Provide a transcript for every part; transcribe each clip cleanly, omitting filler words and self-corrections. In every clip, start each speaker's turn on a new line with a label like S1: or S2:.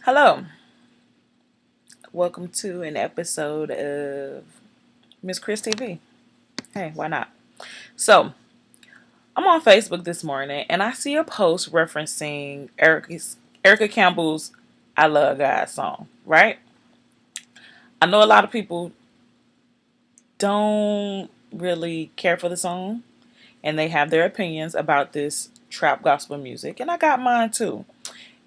S1: Hello, welcome to an episode of MsCrysTV. Hey, why not? So, I'm on Facebook this morning and I see a post referencing Erica Campbell's I Love God song, right? I know a lot of people don't really care for the song and they have their opinions about this trap gospel music, and I got mine too.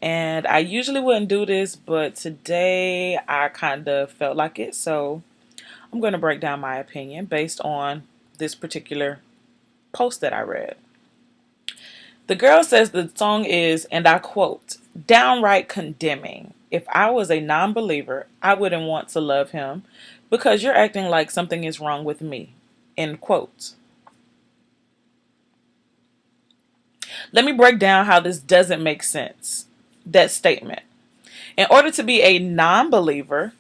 S1: And I usually wouldn't do this, but today I kind of felt like it, so I'm going to break down my opinion based on this particular post that I read. The girl says the song is, and I quote, downright condemning. If I was a non believer, I wouldn't want to love him because you're acting like something is wrong with me. End quote. Let me break down how this doesn't make sense. That statement. In order to be a non believer,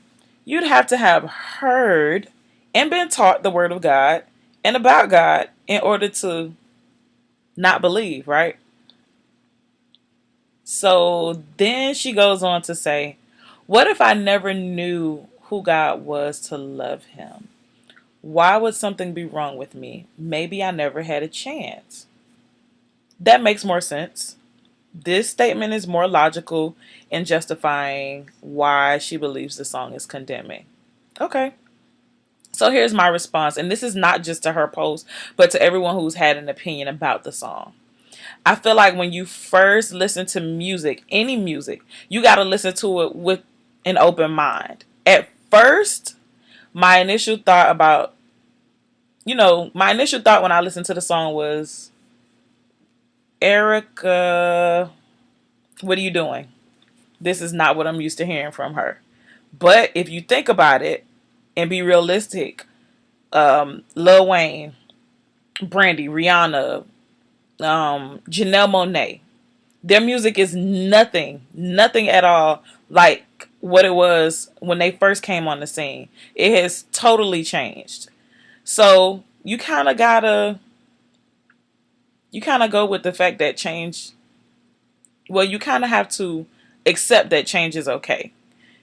S1: you'd have to have heard and been taught the word of God and about God in order to not believe, right? So then she goes on to say, what if I never knew who God was to love him? Why would something be wrong with me? Maybe I never had a chance. That makes more sense. This statement is more logical in justifying why she believes the song is condemning. Okay. So here's my response, and this is not just to her post, but to everyone who's had an opinion about the song. I feel like when you first listen to music, any music, you got to listen to it with an open mind. At first, my initial thought about, my initial thought when I listened to the song was, Erica, what are you doing? This is not what I'm used to hearing from her. But if you think about it and be realistic, Lil Wayne, Brandy, Rihanna, Janelle Monáe, their music is nothing at all like what it was when they first came on the scene. It has totally changed. So you kind of go with the fact that change, well, you kind of have to accept that change is okay.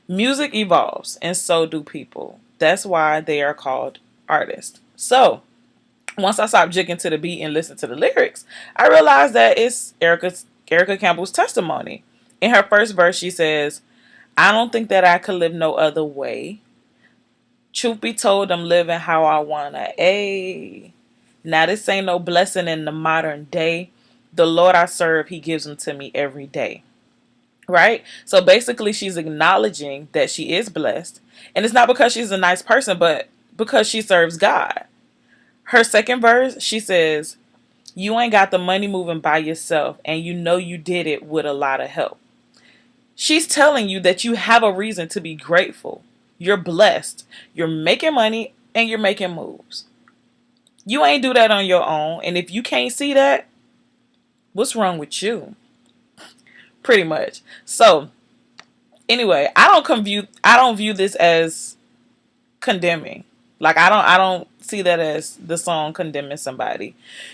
S1: Music evolves and so do people. That's why they are called artists. So once I stopped jigging to the beat and listened to the lyrics, I realized that it's Erica Campbell's testimony. In her first verse, she says, I don't think that I could live no other way. Truth be told, I'm living how I wanna. Now this ain't no blessing in the modern day. The Lord I serve, he gives them to me every day. Right? So basically she's acknowledging that she is blessed. And it's not because she's a nice person, but because she serves God. Her second verse, she says, you ain't got the money moving by yourself, and you know you did it with a lot of help. She's telling you that you have a reason to be grateful. You're blessed. You're making money and you're making moves. You ain't do that on your own. And if you can't see that, what's wrong with you? Pretty much. So anyway, I don't view this as condemning. Like I don't see that as the song condemning somebody.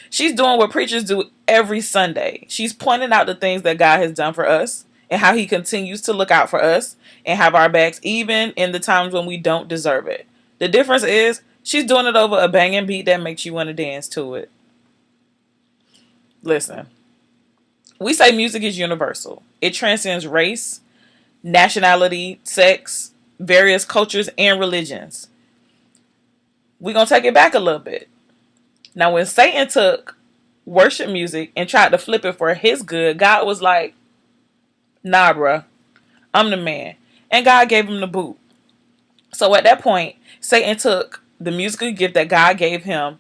S1: She's doing what preachers do every Sunday. She's pointing out the things that God has done for us and how he continues to look out for us and have our backs even in the times when we don't deserve it. The difference is she's doing it over a banging beat that makes you want to dance to it. Listen, we say music is universal. It transcends race, nationality, sex, various cultures, and religions. We're going to take it back a little bit. Now, when Satan took worship music and tried to flip it for his good, God was like, nah, bruh, I'm the man. And God gave him the boot. So at that point, Satan took the musical gift that God gave him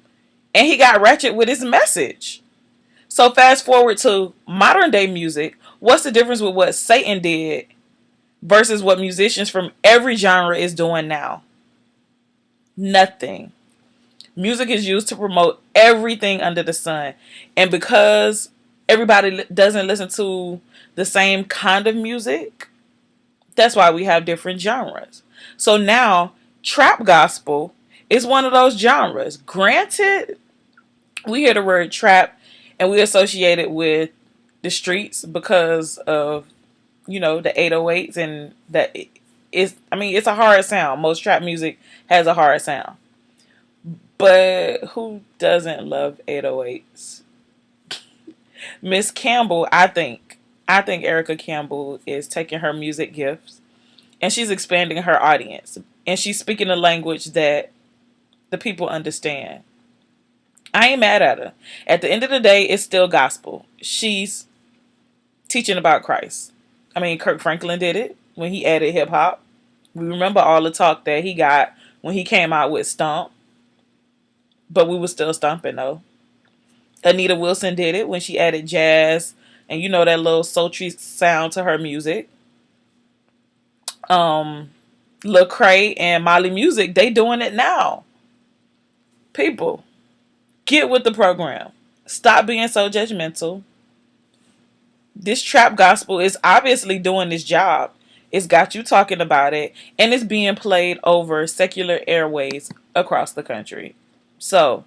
S1: and he got ratchet with his message. So fast forward to modern day music. What's the difference with what Satan did versus what musicians from every genre is doing now? Nothing. Music is used to promote everything under the sun. And because everybody doesn't listen to the same kind of music, that's why we have different genres. So now, trap gospel is one of those genres. Granted, we hear the word trap and we associate it with the streets because of the 808s and that it's. I mean, it's a hard sound. Most trap music has a hard sound, but who doesn't love 808s? Miss Campbell, I think Erica Campbell is taking her music gifts and she's expanding her audience and she's speaking a language that the people understand. I ain't mad at her. At the end of the day, it's still gospel. She's teaching about Christ. I mean, Kirk Franklin did it when he added hip hop. We remember all the talk that he got when he came out with Stomp, but we were still stomping though. Anita Wilson did it when she added jazz and that little sultry sound to her music. Lecrae and Molly Music, they doing it now. People, get with the program. Stop being so judgmental. This trap gospel is obviously doing its job. It's got you talking about it, and it's being played over secular airways across the country. So,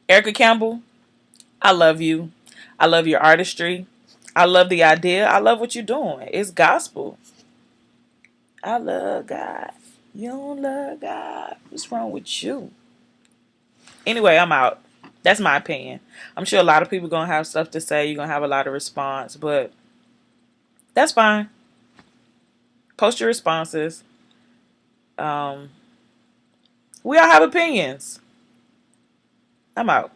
S1: Erica Campbell, I love you. I love your artistry. I love the idea. I love what you're doing. It's gospel. I love God. You don't love God. What's wrong with you? Anyway, I'm out. That's my opinion. I'm sure a lot of people going to have stuff to say. You're going to have a lot of response, but that's fine. Post your responses. We all have opinions. I'm out.